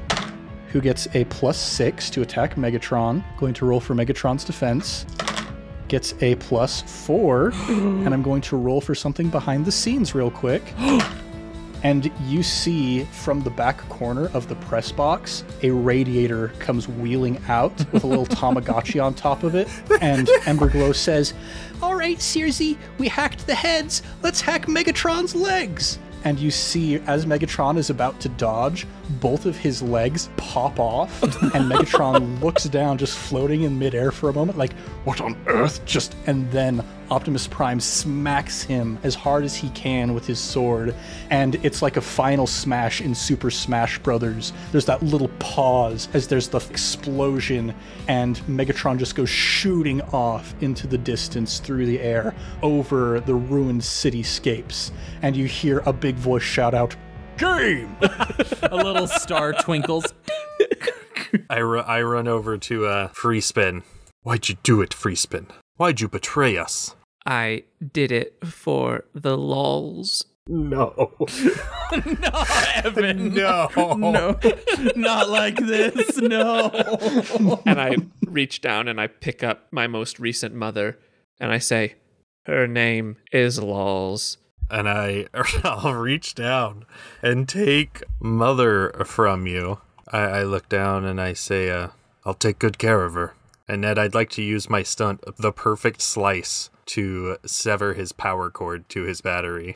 who gets a +6 to attack Megatron. Going to roll for Megatron's defense. Gets a +4, and I'm going to roll for something behind the scenes real quick. And you see from the back corner of the press box, a radiator comes wheeling out with a little Tamagotchi on top of it. And Emberglow says, "All right, Circe, we hacked the heads. Let's hack Megatron's legs." And you see, as Megatron is about to dodge, both of his legs pop off, and Megatron looks down, just floating in midair for a moment, like, What on earth? and then Optimus Prime smacks him as hard as he can with his sword, and it's like a final smash in Super Smash Brothers. There's that little pause as there's the explosion, and Megatron just goes shooting off into the distance through the air over the ruined cityscapes, and you hear a big voice shout out, "Game!" A little star twinkles. I run over to Free Spin. Why'd you do it, Free Spin? Why'd you betray us? I did it for the lols. No. No, Evan. No. No. Not like this. No. And I reach down and I pick up my most recent mother and I say, her name is lols. And I'll reach down and take Mother from you. I look down and I say, I'll take good care of her. And Ned, I'd like to use my stunt, the perfect slice, to sever his power cord to his battery.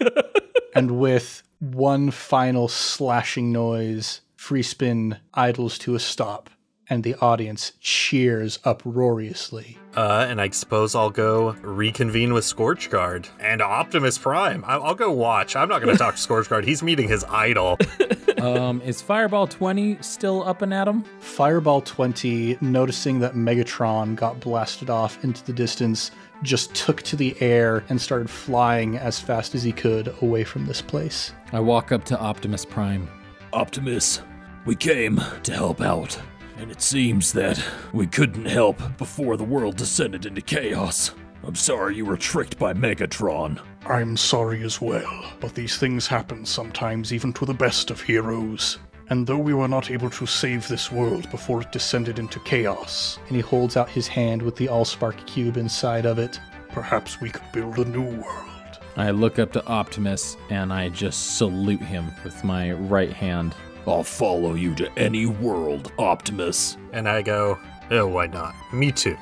And with one final slashing noise, Free Spin idles to a stop, and the audience cheers uproariously. And I suppose I'll go reconvene with Scorchguard and Optimus Prime. I'll go watch. I'm not going to talk to Scorchguard. He's meeting his idol. Is Fireball 20 still up and at him? Fireball 20, noticing that Megatron got blasted off into the distance, just took to the air and started flying as fast as he could away from this place. I walk up to Optimus Prime. Optimus, we came to help out, and it seems that we couldn't help before the world descended into chaos. I'm sorry you were tricked by Megatron. I'm sorry as well, but these things happen sometimes even to the best of heroes. And though we were not able to save this world before it descended into chaos, And he holds out his hand with the Allspark cube inside of it. perhaps we could build a new world. I look up to Optimus and I just salute him with my right hand. I'll follow you to any world, Optimus. And I go, oh, why not? Me too.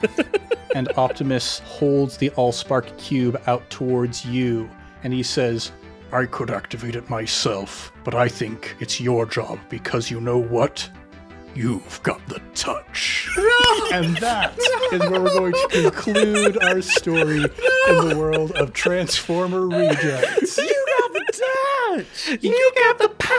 And Optimus holds the Allspark cube out towards you, and he says, I could activate it myself, but I think it's your job because you know what? You've got the touch. and that is where we're going to conclude our story in the world of Transformer Rejects. You got the touch! You got the power!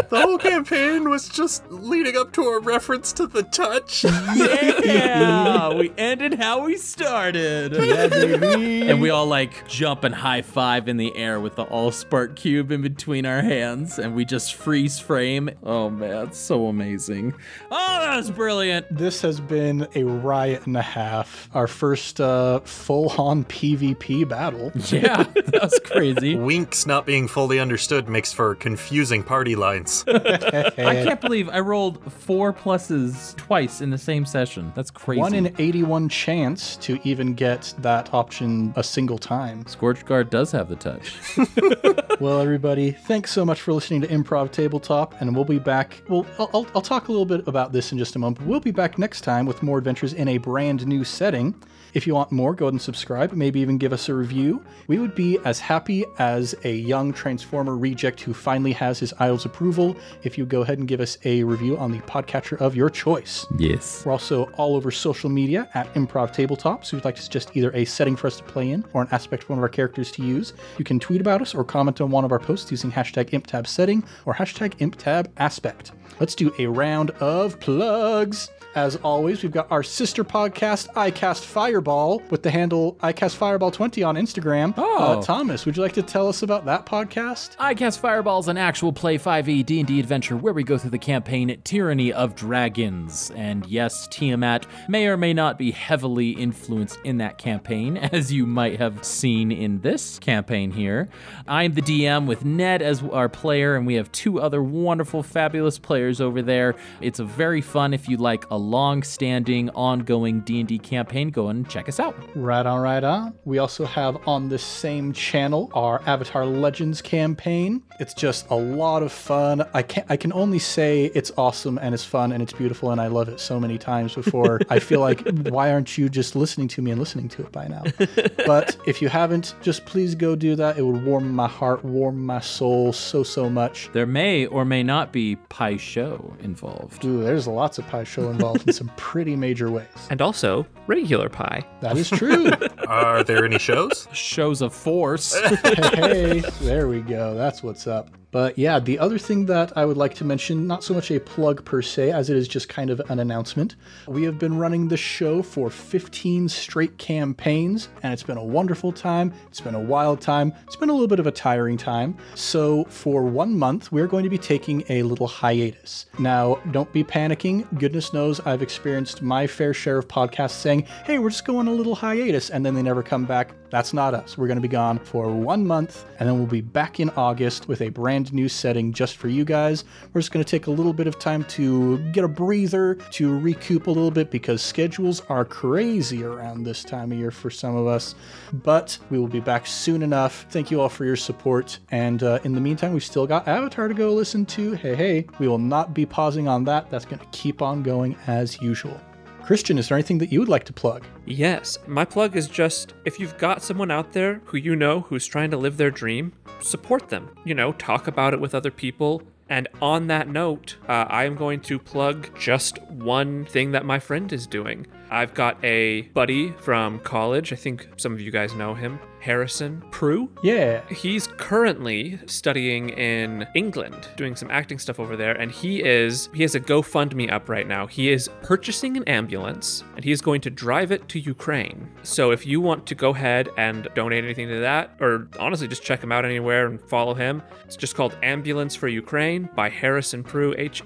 The whole campaign was just leading up to a reference to the touch. Yeah! We ended how we started. Yeah, baby. And we all like jump and high five in the air with the Allspark cube in between our hands, and we just freeze frame. Oh man, it's so amazing. Oh, that was brilliant. This has been a riot and a half. Our first full-on PvP battle. Yeah, that was crazy. Winks not being fully understood makes for confusing party lines. I can't believe I rolled 4 pluses twice in the same session. That's crazy. 1 in 81 chance to even get that option a single time. Scorchguard does have the touch. Well, everybody, thanks so much for listening to Improv Tabletop, and we'll be back. Well, I'll talk a little bit about this in just a moment, but we'll be back next time with more adventures in a brand new setting. If you want more, go ahead and subscribe, maybe even give us a review. We would be as happy as a young Transformer reject who finally has his idol's approval if you go ahead and give us a review on the podcatcher of your choice. Yes. We're also all over social media at Improv Tabletop, so if you'd like to suggest either a setting for us to play in or an aspect of one of our characters to use, you can tweet about us or comment on one of our posts using hashtag ImpTabSetting or hashtag ImpTabAspect. Let's do a round of plugs. As always, we've got our sister podcast, iCast Fireball, with the handle iCastFireball20 on Instagram. Oh. Thomas, would you like to tell us about that podcast? iCast Fireball is an actual play 5e D&D adventure where we go through the campaign Tyranny of Dragons. And yes, Tiamat may or may not be heavily influenced in that campaign, as you might have seen in this campaign here. I'm the DM with Ned as our player, and we have 2 other wonderful, fabulous players over there. It's a very fun if you like a long-standing, ongoing D&D campaign. Go and check us out. Right on, right on. We also have on this same channel our Avatar Legends campaign. It's just a lot of fun. I can only say it's awesome and it's fun and it's beautiful and I love it so many times before I feel like, why aren't you just listening to me and listening to it by now? But if you haven't, just please go do that. It would warm my heart, warm my soul so much. There may or may not be Pie Show involved. Ooh, there's lots of Pie Show involved in some pretty major ways. And also regular pie. That is true. Are there any shows? Shows of force. Hey, there we go. That's what's up. But yeah, the other thing that I would like to mention, not so much a plug per se, as it is just kind of an announcement. We have been running the show for 15 straight campaigns, and it's been a wonderful time. It's been a wild time. It's been a little bit of a tiring time. So for 1 month, we're going to be taking a little hiatus. Now, don't be panicking. Goodness knows I've experienced my fair share of podcasts saying, hey, we're just going on a little hiatus, and then they never come back. That's not us. We're going to be gone for 1 month, and then we'll be back in August with a brand new setting just for you guys. We're just going to take a little bit of time to get a breather, to recoup a little bit, because schedules are crazy around this time of year for some of us. But we will be back soon enough. Thank you all for your support. And in the meantime, we've still got Avatar to go listen to. Hey, we will not be pausing on that. That's going to keep on going as usual. Christian, is there anything that you would like to plug? Yes, my plug is just, if you've got someone out there who you know who's trying to live their dream, support them. Talk about it with other people. And on that note, I am going to plug just one thing that my friend is doing. I've got a buddy from college. I think some of you guys know him. Harrison Prue. Yeah. He's currently studying in England, doing some acting stuff over there, and he has a GoFundMe up right now. He is purchasing an ambulance, and he is going to drive it to Ukraine. So if you want to go ahead and donate anything to that, or honestly just check him out anywhere and follow him, it's just called Ambulance for Ukraine by Harrison Prue, Harrison,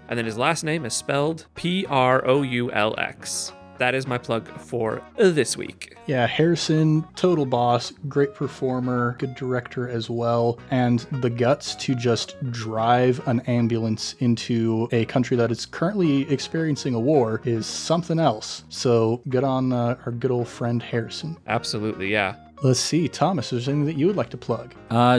and then his last name is spelled Proulx. That is my plug for this week. Yeah, Harrison, total boss, great performer, good director as well, and the guts to just drive an ambulance into a country that is currently experiencing a war is something else. So good on our good old friend Harrison. Absolutely, yeah. Let's see, Thomas, is there anything that you would like to plug?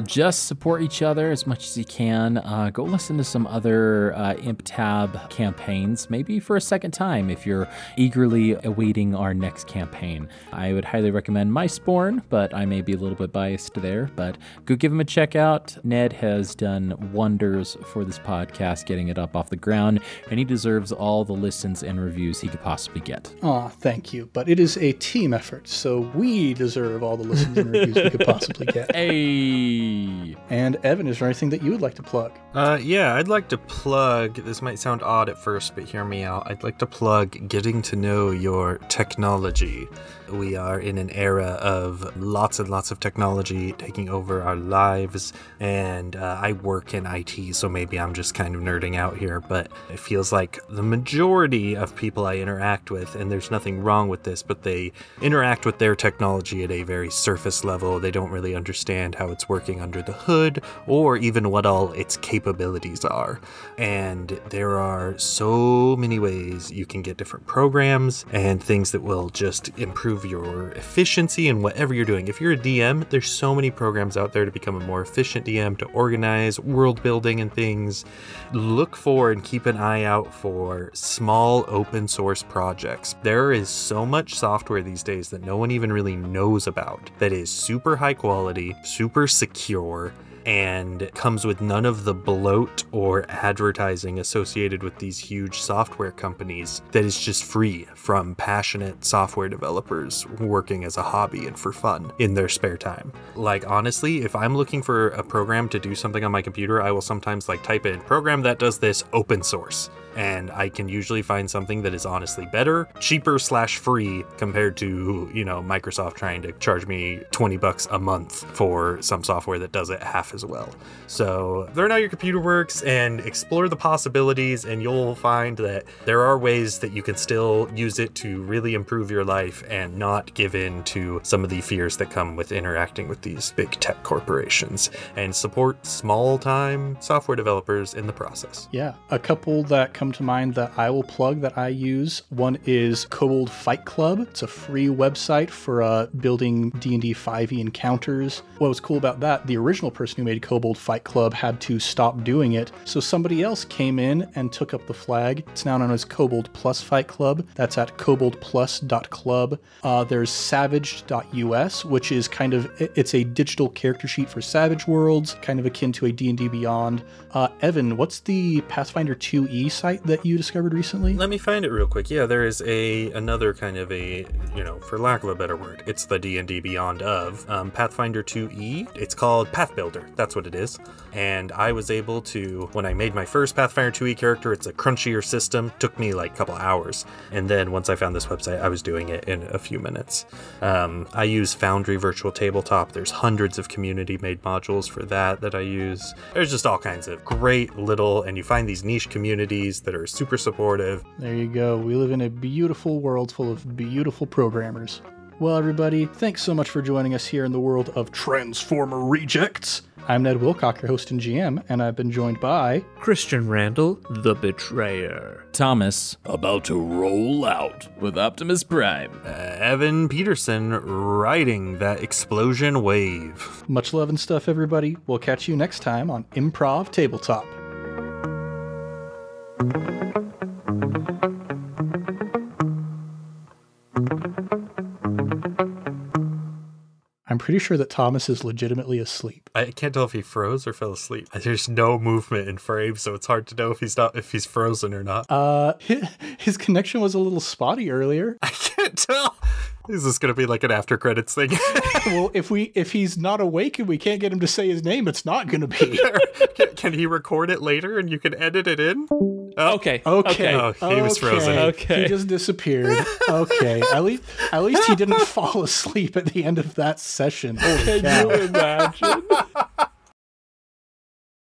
Just support each other as much as you can. Go listen to some other Imp Tab campaigns, maybe for a second time if you're eagerly awaiting our next campaign. I would highly recommend Mistborn, but I may be a little bit biased there. But go give him a check out. Ned has done wonders for this podcast, getting it up off the ground, and he deserves all the listens and reviews he could possibly get. Aw, thank you. But it is a team effort, so we deserve all the listens and reviews we could possibly get. Hey! And Evan, is there anything that you would like to plug? Yeah, I'd like to plug, this might sound odd at first, but hear me out. I'd like to plug getting to know your technology. We are in an era of lots and lots of technology taking over our lives, and I work in IT, so maybe I'm just kind of nerding out here, but it feels like the majority of people I interact with, and there's nothing wrong with this, but they interact with their technology at a very surface level. They don't really understand how it's working under the hood, or even what all its capabilities are. And there are so many ways you can get different programs and things that will just improve your efficiency in whatever you're doing. If you're a DM, there's so many programs out there to become a more efficient DM, to organize world building and things. Look for and keep an eye out for small open source projects. There is so much software these days that no one even really knows about that is super high quality, super secure, and comes with none of the bloat or advertising associated with these huge software companies, that is just free from passionate software developers working as a hobby and for fun in their spare time. Like, honestly, if I'm looking for a program to do something on my computer, I will sometimes type in program that does this open source. And I can usually find something that is honestly better, cheaper / free compared to, Microsoft trying to charge me $20 a month for some software that does it half as well. So learn how your computer works and explore the possibilities, and you'll find that there are ways that you can still use it to really improve your life and not give in to some of the fears that come with interacting with these big tech corporations, and support small-time software developers in the process. Yeah, a couple that come to mind that I will plug that I use. One is Kobold Fight Club. It's a free website for building D&D 5e encounters. What was cool about that, the original person who made Kobold Fight Club had to stop doing it, so somebody else came in and took up the flag. It's now known as Kobold Plus Fight Club. That's at koboldplus.club. There's savaged.us, which is it's a digital character sheet for Savage Worlds, kind of akin to a D&D Beyond. Evan, what's the Pathfinder 2e site site that you discovered recently? Let me find it real quick. Yeah, there is another kind of for lack of a better word, it's the D&D Beyond of Pathfinder 2E. It's called Path Builder. That's what it is. And I was able to, when I made my first Pathfinder 2E character, it's a crunchier system. Took me like a couple hours. And then once I found this website, I was doing it in a few minutes. I use Foundry Virtual Tabletop. There's hundreds of community-made modules for that I use. There's just all kinds of great little, and you find these niche communities that are super supportive. There you go. We live in a beautiful world full of beautiful programmers. Well, everybody, thanks so much for joining us here in the world of Transformer Rejects. I'm Ned Wilcock, your host and GM, and I've been joined by Christian Randall, the Betrayer. Thomas, About to roll out. with Optimus Prime. Evan Peterson riding that explosion wave. Much love and stuff, everybody. We'll catch you next time on Improv Tabletop. I'm pretty sure that Thomas is legitimately asleep. I can't tell if he froze or fell asleep. There's no movement in frame, so it's hard to know if he's frozen or not. His connection was a little spotty earlier. I can't tell. Is this going to be like an after credits thing? Well, if he's not awake and we can't get him to say his name, it's not going to be. Can he record it later and you can edit it in? Oh. Okay. Oh, he was frozen. Okay. He just disappeared. Okay. At least he didn't fall asleep at the end of that session. Holy Can cow. you imagine?